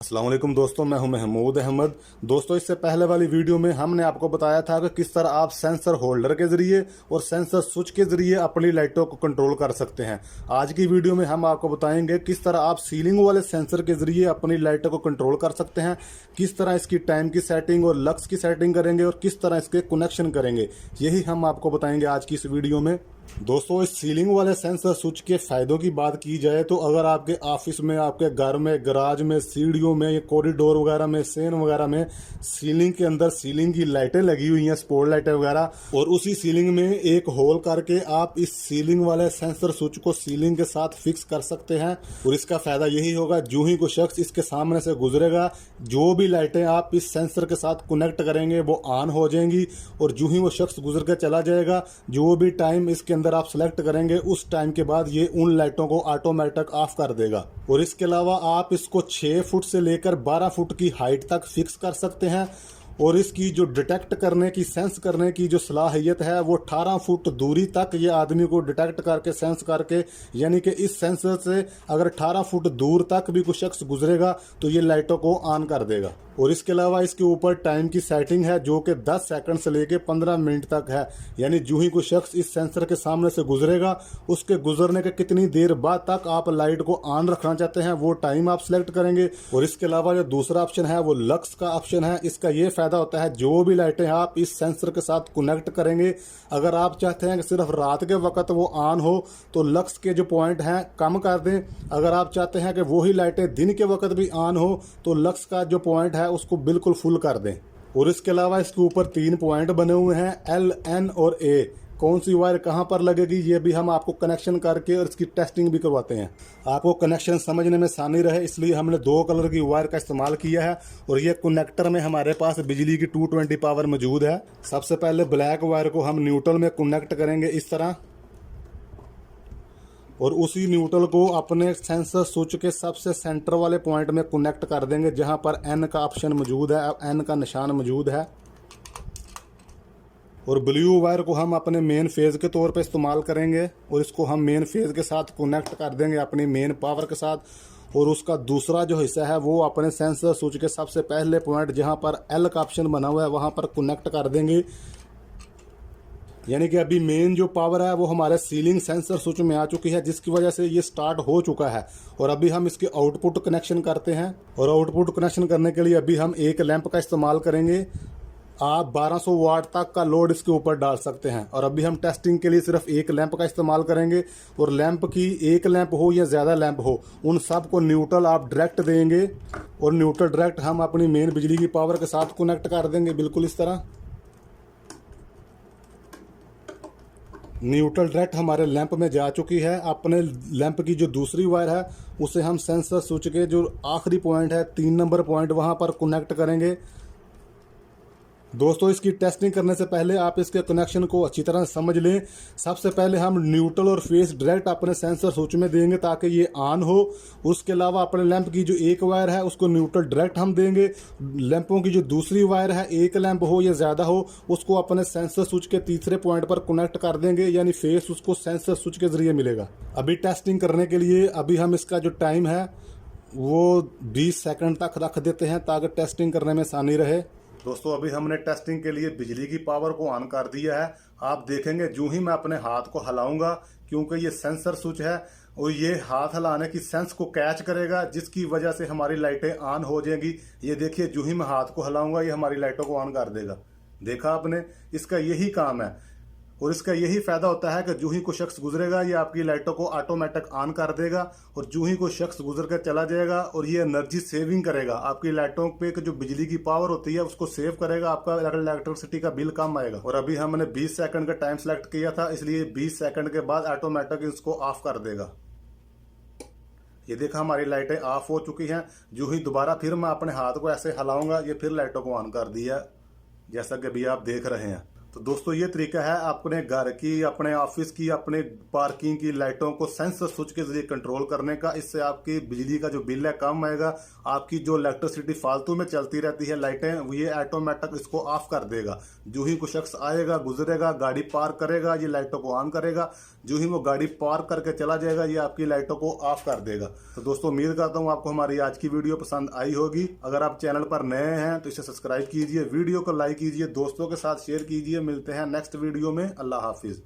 अस्सलाम वालेकुम दोस्तों, मैं हूं महमूद अहमद। दोस्तों, इससे पहले वाली वीडियो में हमने आपको बताया था कि किस तरह आप सेंसर होल्डर के जरिए और सेंसर स्विच के जरिए अपनी लाइटों को कंट्रोल कर सकते हैं। आज की वीडियो में हम आपको बताएंगे किस तरह आप सीलिंग वाले सेंसर के जरिए अपनी लाइटों को कंट्रोल कर सकते हैं, किस तरह इसकी टाइम की सेटिंग और लक्स की सेटिंग करेंगे और किस तरह इसके कनेक्शन करेंगे। यही हम आपको बताएंगे आज की इस वीडियो में। दोस्तों, इस सीलिंग वाले सेंसर स्विच के फायदों की बात की जाए तो अगर आपके ऑफिस में, आपके घर में, गराज में, सीढ़ियों में, या कॉरिडोर वगैरह में, सेन वगैरह में सीलिंग के अंदर सीलिंग की लाइटें लगी हुई हैं, स्पॉट लाइटें वगैरह, और उसी सीलिंग में एक होल करके आप इस सीलिंग वाले सेंसर स्विच को सीलिंग के साथ फिक्स कर सकते हैं। और इसका फायदा यही होगा, जो ही कोई शख्स इसके सामने से गुजरेगा, जो भी लाइटें आप इस सेंसर के साथ कनेक्ट करेंगे वो ऑन हो जाएंगी, और जो ही वो शख्स गुजर के चला जाएगा, जो भी टाइम इसके अंदर आप सेलेक्ट करेंगे उस टाइम के बाद ये उन लाइटों को ऑटोमेटिक ऑफ कर देगा। और इसके अलावा आप इसको 6 फुट से लेकर 12 फुट की हाइट तक फिक्स कर सकते हैं। और इसकी जो डिटेक्ट करने की, सेंस करने की जो सलाहियत है वो 18 फुट दूरी तक ये आदमी को डिटेक्ट करके, सेंस करके, यानी कि इस सेंसर से अगर 18 फुट दूर तक भी कोई शख्स गुजरेगा तो ये लाइटों को ऑन कर देगा। और इसके अलावा इसके ऊपर टाइम की सेटिंग है जो कि 10 सेकंड से लेके 15 मिनट तक है, यानी जो ही कोई शख्स इस सेंसर के सामने से गुजरेगा उसके गुजरने के कितनी देर बाद तक आप लाइट को ऑन रखना चाहते हैं वो टाइम आप सिलेक्ट करेंगे। और इसके अलावा जो दूसरा ऑप्शन है वो लक्स का ऑप्शन है। इसका ये फायदा होता है, जो भी लाइटें आप इस सेंसर के साथ कनेक्ट करेंगे, अगर आप चाहते हैं कि सिर्फ रात के वक्त वो ऑन हो तो लक्स के जो पॉइंट हैं कम कर दें। अगर आप चाहते हैं कि वही लाइटें दिन के वक्त भी ऑन हो तो लक्स का जो पॉइंट है उसको बिल्कुल फुल कर दें। और इसके अलावा इसके ऊपर 3 पॉइंट बने हुए हैं, L, N और A। कौन सी वायर कहां पर लगेगी ये भी हम आपको कनेक्शन करके और इसकी टेस्टिंग भी करवाते हैं। आपको कनेक्शन समझने में आसानी रहे इसलिए हमने 2 कलर की वायर का इस्तेमाल किया है। और ये कनेक्टर में हमारे पास बिजली की 220 पावर मौजूद है। सबसे पहले ब्लैक वायर को हम न्यूट्रल में कनेक्ट करेंगे इस तरह, और उसी न्यूट्रल को अपने सेंसर स्विच के सबसे सेंटर वाले पॉइंट में कनेक्ट कर देंगे जहां पर N का ऑप्शन मौजूद है, N का निशान मौजूद है। और ब्लू वायर को हम अपने मेन फेज के तौर पे इस्तेमाल करेंगे और इसको हम मेन फेज के साथ कनेक्ट कर देंगे अपनी मेन पावर के साथ। और उसका दूसरा जो हिस्सा है वो अपने सेंसर स्विच के सबसे पहले पॉइंट जहां पर L का ऑप्शन बना हुआ है वहां पर कनेक्ट कर देंगे। यानी कि अभी मेन जो पावर है वो हमारे सीलिंग सेंसर स्विच में आ चुकी है, जिसकी वजह से ये स्टार्ट हो चुका है। और अभी हम इसके आउटपुट कनेक्शन करते हैं। और आउटपुट कनेक्शन करने के लिए अभी हम एक लैंप का इस्तेमाल करेंगे। आप 1200 वाट तक का लोड इसके ऊपर डाल सकते हैं। और अभी हम टेस्टिंग के लिए सिर्फ एक लैंप का इस्तेमाल करेंगे। और लैंप की एक लैंप हो या ज़्यादा लैंप हो, उन सब को न्यूट्रल आप डायरेक्ट देंगे। और न्यूट्रल डायरेक्ट हम अपनी मेन बिजली की पावर के साथ कनेक्ट कर देंगे, बिल्कुल इस तरह। न्यूट्रल डायरेक्ट हमारे लैंप में जा चुकी है। अपने लैंप की जो दूसरी वायर है उसे हम सेंसर स्विच के जो आखिरी पॉइंट है, 3 नंबर पॉइंट, वहां पर कनेक्ट करेंगे। दोस्तों, इसकी टेस्टिंग करने से पहले आप इसके कनेक्शन को अच्छी तरह समझ लें। सबसे पहले हम न्यूट्रल और फेस डायरेक्ट अपने सेंसर स्विच में देंगे ताकि ये ऑन हो। उसके अलावा अपने लैंप की जो एक वायर है उसको न्यूट्रल डायरेक्ट हम देंगे। लैंपों की जो दूसरी वायर है, एक लैंप हो या ज़्यादा हो, उसको अपने सेंसर स्विच के तीसरे पॉइंट पर कनेक्ट कर देंगे, यानी फेस उसको सेंसर स्विच के जरिए मिलेगा। अभी टेस्टिंग करने के लिए अभी हम इसका जो टाइम है वो 20 सेकंड तक रख देते हैं ताकि टेस्टिंग करने में आसानी रहे। दोस्तों, अभी हमने टेस्टिंग के लिए बिजली की पावर को ऑन कर दिया है। आप देखेंगे जो ही मैं अपने हाथ को हिलाऊंगा, क्योंकि ये सेंसर स्विच है और ये हाथ हिलाने की सेंस को कैच करेगा, जिसकी वजह से हमारी लाइटें ऑन हो जाएंगी। ये देखिए, जो ही मैं हाथ को हिलाऊंगा ये हमारी लाइटों को ऑन कर देगा। देखा आपने, इसका यही काम है। और इसका यही फायदा होता है कि जो ही कोई शख्स गुजरेगा ये आपकी लाइटों को ऑटोमेटिक ऑन कर देगा। और जो ही कोई शख्स गुजर कर चला जाएगा, और ये एनर्जी सेविंग करेगा। आपकी लाइटों पे जो बिजली की पावर होती है उसको सेव करेगा, आपका इलेक्ट्रिसिटी का बिल कम आएगा। और अभी हमने 20 सेकंड का टाइम सेलेक्ट किया था, इसलिए 20 सेकंड के बाद ऑटोमेटिक इसको ऑफ कर देगा। ये देखा, हमारी लाइटें ऑफ हो चुकी हैं। जो ही दोबारा फिर मैं अपने हाथ को ऐसे हिलाऊंगा ये फिर लाइटों को ऑन कर दिया, जैसा कि अभी आप देख रहे हैं। तो दोस्तों ये तरीका है अपने घर की, अपने ऑफिस की, अपने पार्किंग की लाइटों को सेंसर स्विच के जरिए कंट्रोल करने का। इससे आपकी बिजली का जो बिल है कम आएगा। आपकी जो इलेक्ट्रिसिटी फालतू में चलती रहती है लाइटें, ये ऑटोमेटिक इसको ऑफ कर देगा। जो ही कोई शख्स आएगा, गुजरेगा, गाड़ी पार्क करेगा, ये लाइटों को ऑन करेगा। जो ही वो गाड़ी पार्क करके चला जाएगा, ये आपकी लाइटों को ऑफ कर देगा। तो दोस्तों उम्मीद करता हूँ आपको हमारी आज की वीडियो पसंद आई होगी। अगर आप चैनल पर नए हैं तो इसे सब्सक्राइब कीजिए, वीडियो को लाइक कीजिए, दोस्तों के साथ शेयर कीजिए। मिलते हैं नेक्स्ट वीडियो में। अल्लाह हाफिज।